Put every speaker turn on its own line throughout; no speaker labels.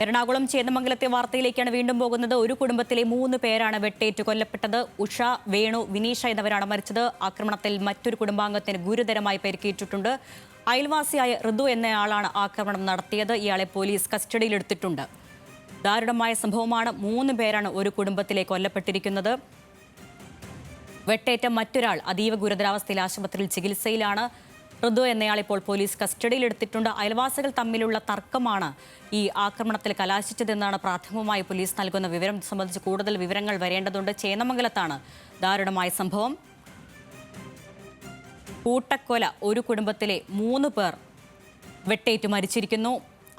എറണാകുളം ചേന്ദമംഗലത്തെ വാർത്തയിലേക്കാണ് വീണ്ടും പോകുന്നത്. ഒരു കുടുംബത്തിലെ 3 പേരാണ് വെട്ടേറ്റ് കൊല്ലപ്പെട്ടത്. ഉഷ, വേണു, വിനീഷ എന്നിവരാണ് മരിച്ചത്. ആക്രമണത്തിൽ മറ്റൊരു കുടുംബാംഗത്തിന് ഗുരുതരമായി പരിക്കേറ്റിട്ടുണ്ട്. അയൽവാസിയായ ഋതു എന്നയാളാണ് ആക്രമണം നടത്തിയത്. ഇയാളെ പോലീസ് കസ്റ്റഡിയിലെടുത്തിട്ടുണ്ട്. ദാരുണമായ സംഭവമാണ്. 3 പേരാണ് ഒരു കുടുംബത്തിലെ കൊല്ലപ്പെട്ടിരിക്കുന്നത്. വെട്ടേറ്റ മറ്റൊരാൾ അതീവ ഗുരുതരാവസ്ഥയിൽ ആശുപത്രിയിൽ ചികിത്സയിലാണ്. ഋതു എന്നയാൾ ഇപ്പോൾ പോലീസ് കസ്റ്റഡിയിലെടുത്തിട്ടുണ്ട്. അയൽവാസികൾ തമ്മിലുള്ള തർക്കമാണ് ഈ ആക്രമണത്തിൽ കലാശിച്ചതെന്നാണ് പ്രാഥമികമായി പോലീസ് നൽകുന്ന വിവരം. സംബന്ധിച്ച് കൂടുതൽ വിവരങ്ങൾ വരേണ്ടതുണ്ട്. ചേന്ദമംഗലത്താണ് ദാരുണമായ സംഭവം. കൂട്ടക്കൊല. ഒരു കുടുംബത്തിലെ 3 പേർ വെട്ടേറ്റ് മരിച്ചിരിക്കുന്നു.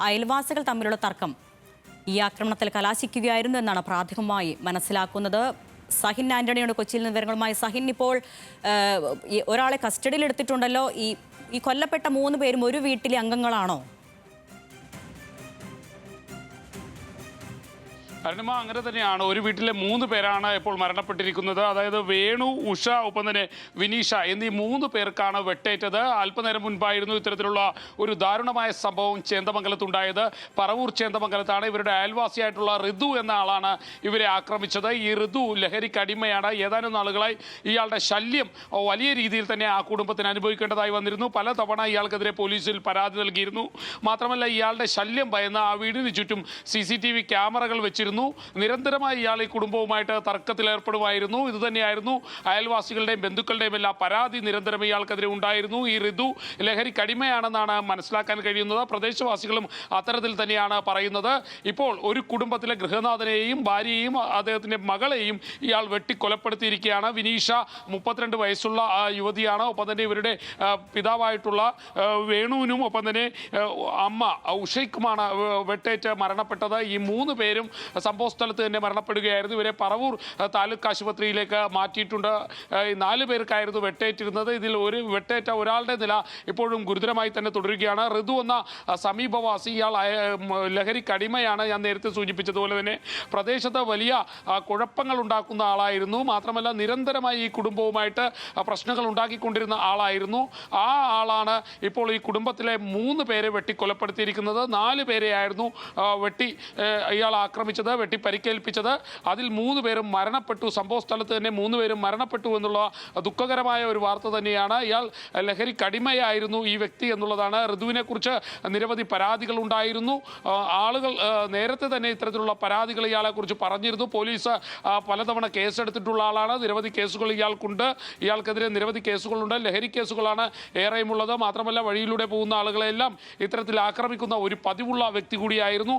അയൽവാസികൾ തമ്മിലുള്ള തർക്കം ഈ ആക്രമണത്തിൽ കലാശിക്കുകയായിരുന്നു എന്നാണ് പ്രാഥമികമായി മനസ്സിലാക്കുന്നത്. സഹിൻ ആന്റണിയുടെ കൊച്ചിയിൽ നിന്ന് വിവരങ്ങളുമായി. സഹിൻ, ഇപ്പോൾ ഒരാളെ കസ്റ്റഡിയിലെടുത്തിട്ടുണ്ടല്ലോ. ഈ കൊല്ലപ്പെട്ട 3 പേരും ഒരു വീട്ടിലെ അംഗങ്ങളാണോ?
അരുണിമ, അങ്ങനെ തന്നെയാണ്. ഒരു വീട്ടിലെ 3 പേരാണ് ഇപ്പോൾ മരണപ്പെട്ടിരിക്കുന്നത്. അതായത് വേണു, ഉഷ, ഒപ്പം തന്നെ വിനീഷ എന്നീ 3 പേർക്കാണ് വെട്ടേറ്റത്. അല്പനേരം മുൻപായിരുന്നു ഇത്തരത്തിലുള്ള ഒരു ദാരുണമായ സംഭവം ചേന്ദമംഗലത്തുണ്ടായത്. പറവൂർ ചേന്ദമംഗലത്താണ്. ഇവരുടെ അയൽവാസിയായിട്ടുള്ള ഋതു എന്ന ആളാണ് ഇവരെ ആക്രമിച്ചത്. ഈ ഋതു ലഹരിക്കടിമയാണ്. ഏതാനും നാളുകളായി ഇയാളുടെ ശല്യം വലിയ രീതിയിൽ തന്നെ ആ കുടുംബത്തിന് അനുഭവിക്കേണ്ടതായി വന്നിരുന്നു. പലതവണ ഇയാൾക്കെതിരെ പോലീസിൽ പരാതി നൽകിയിരുന്നു. മാത്രമല്ല, ഇയാളുടെ ശല്യം ഭയന്ന് ആ വീടിന് ചുറ്റും CCTV ക്യാമറകൾ വെച്ചിരുന്നു. നിരന്തരമായി ഇയാൾ ഈ കുടുംബവുമായിട്ട് തർക്കത്തിലേർപ്പെടുമായിരുന്നു. ഇതുതന്നെയായിരുന്നു അയൽവാസികളുടെയും ബന്ധുക്കളുടെയും എല്ലാം പരാതി നിരന്തരം ഇയാൾക്കെതിരെ ഉണ്ടായിരുന്നു. ഈ ഋതു ലഹരിക്കടിമയാണെന്നാണ് മനസ്സിലാക്കാൻ കഴിയുന്നത്. പ്രദേശവാസികളും അത്തരത്തിൽ തന്നെയാണ് പറയുന്നത്. ഇപ്പോൾ ഒരു കുടുംബത്തിലെ ഗൃഹനാഥനെയും ഭാര്യയെയും അദ്ദേഹത്തിൻ്റെ മകളെയും ഇയാൾ വെട്ടിക്കൊലപ്പെടുത്തിയിരിക്കുകയാണ്. വിനീഷ 32 വയസ്സുള്ള യുവതിയാണ്. ഒപ്പം തന്നെ ഇവരുടെ പിതാവായിട്ടുള്ള വേണുവിനും ഒപ്പം തന്നെ അമ്മ ഉഷയ്ക്കുമാണ് വെട്ടേറ്റ് മരണപ്പെട്ടത്. ഈ 3 പേരും സംഭവ സ്ഥലത്ത് തന്നെ മരണപ്പെടുകയായിരുന്നു. ഇവരെ പറവൂർ താലൂക്ക് ആശുപത്രിയിലേക്ക് മാറ്റിയിട്ടുണ്ട്. 4 പേർക്കായിരുന്നു വെട്ടേറ്റിരുന്നത്. ഇതിൽ വെട്ടേറ്റ ഒരാളുടെ നില ഇപ്പോഴും ഗുരുതരമായി തന്നെ തുടരുകയാണ്. ഋതു എന്ന സമീപവാസി, ഇയാൾ ലഹരിക്കടിമയാണ്. ഞാൻ നേരത്തെ സൂചിപ്പിച്ചതുപോലെ തന്നെ പ്രദേശത്ത് വലിയ കുഴപ്പങ്ങൾ ഉണ്ടാക്കുന്ന ആളായിരുന്നു. മാത്രമല്ല, നിരന്തരമായി ഈ കുടുംബവുമായിട്ട് പ്രശ്നങ്ങൾ ഉണ്ടാക്കിക്കൊണ്ടിരുന്ന ആളായിരുന്നു. ആ ആളാണ് ഇപ്പോൾ ഈ കുടുംബത്തിലെ 3 പേരെ വെട്ടിക്കൊലപ്പെടുത്തിയിരിക്കുന്നത്. 4 പേരെയായിരുന്നു ഇയാൾ ആക്രമിച്ചത്, വെട്ടി പരിക്കേൽപ്പിച്ചത്. അതിൽ 3 പേരും മരണപ്പെട്ടു. സംഭവ സ്ഥലത്ത് തന്നെ 3 പേരും മരണപ്പെട്ടു എന്നുള്ള ദുഃഖകരമായ ഒരു വാർത്ത തന്നെയാണ്. ഇയാൾ ലഹരിക്കടിമയായിരുന്നു ഈ വ്യക്തി എന്നുള്ളതാണ്. ഋതുവിനെ കുറിച്ച് നിരവധി പരാതികൾ ഉണ്ടായിരുന്നു. ആളുകൾ നേരത്തെ തന്നെ ഇത്തരത്തിലുള്ള പരാതികൾ ഇയാളെക്കുറിച്ച് പറഞ്ഞിരുന്നു. പോലീസ് പലതവണ കേസെടുത്തിട്ടുള്ള ആളാണ്. നിരവധി കേസുകൾ ഇയാൾക്കുണ്ട്. ഇയാൾക്കെതിരെ നിരവധി കേസുകളുണ്ട്. ലഹരി കേസുകളാണ് ഏറെയുമുള്ളത്. മാത്രമല്ല, വഴിയിലൂടെ പോകുന്ന ആളുകളെല്ലാം ഇത്തരത്തിൽ ആക്രമിക്കുന്ന ഒരു പതിവുള്ള വ്യക്തി കൂടിയായിരുന്നു.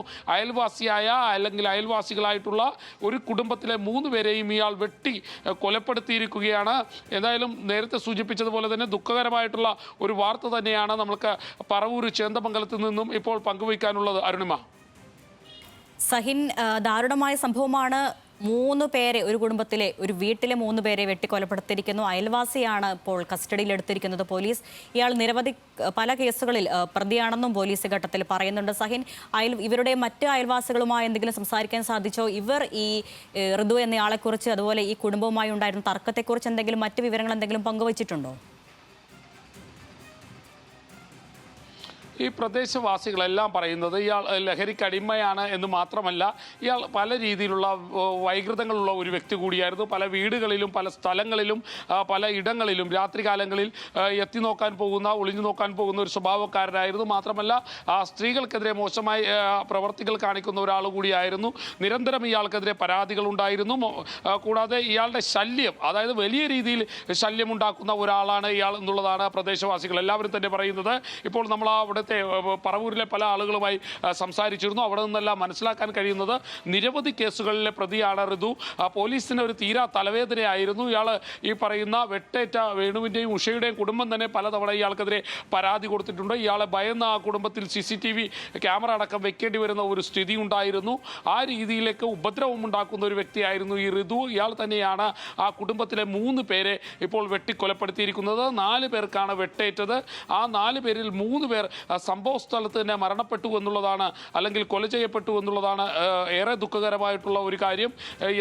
അല്ലെങ്കിൽ അയൽവാസികളായിട്ടുള്ള ഒരു കുടുംബത്തിലെ 3 പേരെയും ഇയാൾ വെട്ടി കൊലപ്പെടുത്തിയിരിക്കുകയാണ്. എന്തായാലും നേരത്തെ സൂചിപ്പിച്ചതുപോലെ തന്നെ ദുഃഖകരമായിട്ടുള്ള ഒരു വാർത്ത തന്നെയാണ് നമുക്ക് പറവൂർ ചേന്ദമംഗലത്ത് നിന്നും ഇപ്പോൾ പങ്കുവയ്ക്കാനുള്ളത്. അരുണിമ.
സഹിൻ, ദാരുണമായ സംഭവമാണ്. 3 പേരെ, ഒരു കുടുംബത്തിലെ ഒരു വീട്ടിലെ 3 പേരെ വെട്ടിക്കൊലപ്പെടുത്തിയിരിക്കുന്നു. അയൽവാസിയാണ് ഇപ്പോൾ കസ്റ്റഡിയിലെടുത്തിരിക്കുന്നത് പോലീസ്. ഇയാൾ പല കേസുകളിൽ പ്രതിയാണെന്നും പോലീസ് ഘട്ടത്തിൽ പറയുന്നുണ്ട്. സഹിൻ, ഇവരുടെ മറ്റ് അയൽവാസികളുമായി എന്തെങ്കിലും സംസാരിക്കാൻ സാധിച്ചോ? ഇവർ ഈ ഋതു എന്നയാളെക്കുറിച്ച്, അതുപോലെ ഈ കുടുംബവുമായി ഉണ്ടായിരുന്ന തർക്കത്തെക്കുറിച്ച് എന്തെങ്കിലും മറ്റ് വിവരങ്ങൾ എന്തെങ്കിലും പങ്കുവച്ചിട്ടുണ്ടോ?
ഈ പ്രദേശവാസികളെല്ലാം പറയുന്നത് ഇയാൾ ലഹരിക്കടിമയാണ് എന്ന് മാത്രമല്ല, ഇയാൾ പല രീതിയിലുള്ള വൈകൃതങ്ങളുള്ള ഒരു വ്യക്തി കൂടിയായിരുന്നു. പല വീടുകളിലും പല സ്ഥലങ്ങളിലും പല ഇടങ്ങളിലും രാത്രികാലങ്ങളിൽ എത്തി നോക്കാൻ പോകുന്ന, ഒളിഞ്ഞു നോക്കാൻ പോകുന്ന ഒരു സ്വഭാവക്കാരനായിരുന്നു. മാത്രമല്ല, സ്ത്രീകൾക്കെതിരെ മോശമായി പ്രവർത്തികൾ കാണിക്കുന്ന ഒരാൾ കൂടിയായിരുന്നു. നിരന്തരം ഇയാൾക്കെതിരെ പരാതികൾ ഉണ്ടായിരുന്നു. കൂടാതെ ഇയാളുടെ ശല്യം, അതായത് വലിയ രീതിയിൽ ശല്യമുണ്ടാക്കുന്ന ഒരാളാണ് ഇയാൾ എന്നുള്ളതാണ് പ്രദേശവാസികൾ എല്ലാവരും തന്നെ പറയുന്നത്. ഇപ്പോൾ നമ്മൾ അവിടെ പറവൂരിലെ പല ആളുകളുമായി സംസാരിച്ചിരുന്നു. അവിടെ നിന്നെല്ലാം മനസ്സിലാക്കാൻ കഴിയുന്നത് നിരവധി കേസുകളിലെ പ്രതിയാണ് ഋതു. പോലീസിന് ഒരു തീരാ തലവേദനയായിരുന്നു. ഇയാൾ ഈ പറയുന്ന വെട്ടേറ്റ വേണുവിൻ്റെയും ഉഷയുടെയും കുടുംബം തന്നെ പലതവണ ഇയാൾക്കെതിരെ പരാതി കൊടുത്തിട്ടുണ്ട്. ഇയാളെ ഭയന്ന ആ കുടുംബത്തിൽ CCTV ക്യാമറ അടക്കം വെക്കേണ്ടി വരുന്ന ഒരു സ്ഥിതി ഉണ്ടായിരുന്നു. ആ രീതിയിലേക്ക് ഉപദ്രവം ഉണ്ടാക്കുന്ന ഒരു വ്യക്തിയായിരുന്നു ഈ ഋതു. ഇയാൾ തന്നെയാണ് ആ കുടുംബത്തിലെ 3 പേരെ ഇപ്പോൾ വെട്ടിക്കൊലപ്പെടുത്തിയിരിക്കുന്നത്. 4 പേർക്കാണ് വെട്ടേറ്റത്. ആ 4 പേരിൽ 3 പേർ സംഭവ സ്ഥലത്ത് തന്നെ മരണപ്പെട്ടു എന്നുള്ളതാണ്, അല്ലെങ്കിൽ കൊല ചെയ്യപ്പെട്ടു എന്നുള്ളതാണ് ഏറെ ദുഃഖകരമായിട്ടുള്ള ഒരു കാര്യം.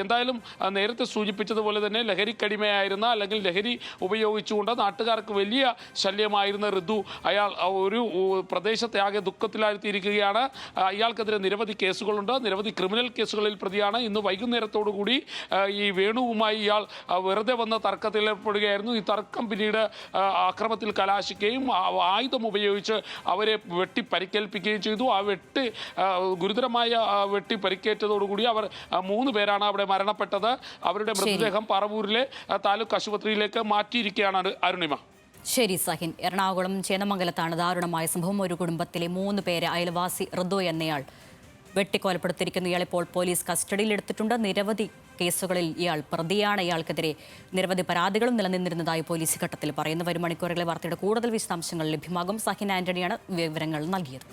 എന്തായാലും നേരത്തെ സൂചിപ്പിച്ചതുപോലെ തന്നെ ലഹരിക്കടിമയായിരുന്ന, അല്ലെങ്കിൽ ലഹരി ഉപയോഗിച്ചുകൊണ്ട് നാട്ടുകാർക്ക് വലിയ ശല്യമായിരുന്ന ഋതു, അയാൾ ഒരു പ്രദേശത്തെ ആകെ ദുഃഖത്തിലാഴ്ത്തിയിരിക്കുകയാണ്. ഇയാൾക്കെതിരെ നിരവധി കേസുകളുണ്ട്, നിരവധി ക്രിമിനൽ കേസുകളിൽ പ്രതിയാണ്. ഇന്ന് വൈകുന്നേരത്തോടു കൂടി ഈ വേണുവുമായി ഇയാൾ വെറുതെ വന്ന തർക്കത്തിലേർപ്പെടുകയായിരുന്നു. ഈ തർക്കം പിന്നീട് അക്രമത്തിൽ കലാശിക്കുകയും ആയുധം ഉപയോഗിച്ച് അവരെ വെട്ടി പരിക്കേൽപ്പിക്കുകയും ചെയ്തു. ആ ഗുരുതരമായ വെട്ടി പരിക്കേറ്റതോടുകൂടി അവർ 3 പേരാണ് അവിടെ മരണപ്പെട്ടത്. അവരുടെ മൃതദേഹം പറവൂരിലെ താലൂക്ക് ആശുപത്രിയിലേക്ക് മാറ്റിയിരിക്കുകയാണ് അരുണിമ.
ശരി സഹിൻ, എറണാകുളം ചേന്നമംഗലത്താണ് ദാരുണമായ സംഭവം. ഒരു കുടുംബത്തിലെ 3 പേരെ അയൽവാസി ഋതു എന്നയാൾ വെട്ടിക്കൊലപ്പെടുത്തിയിരിക്കുന്നു. ഇയാളിപ്പോൾ പോലീസ് കസ്റ്റഡിയിലെടുത്തിട്ടുണ്ട്. നിരവധി കേസുകളിൽ ഇയാൾ പ്രതിയാണ്. ഇയാൾക്കെതിരെ നിരവധി പരാതികളും നിലനിന്നിരുന്നതായി പോലീസ് ഘട്ടത്തിൽ പറയുന്നു. വരും മണിക്കൂറുകളിലെ വാർത്തയുടെ കൂടുതൽ വിശദാംശങ്ങൾ ലഭ്യമാകും. സഹിൻ ആന്റണിയാണ് വിവരങ്ങൾ നൽകിയത്.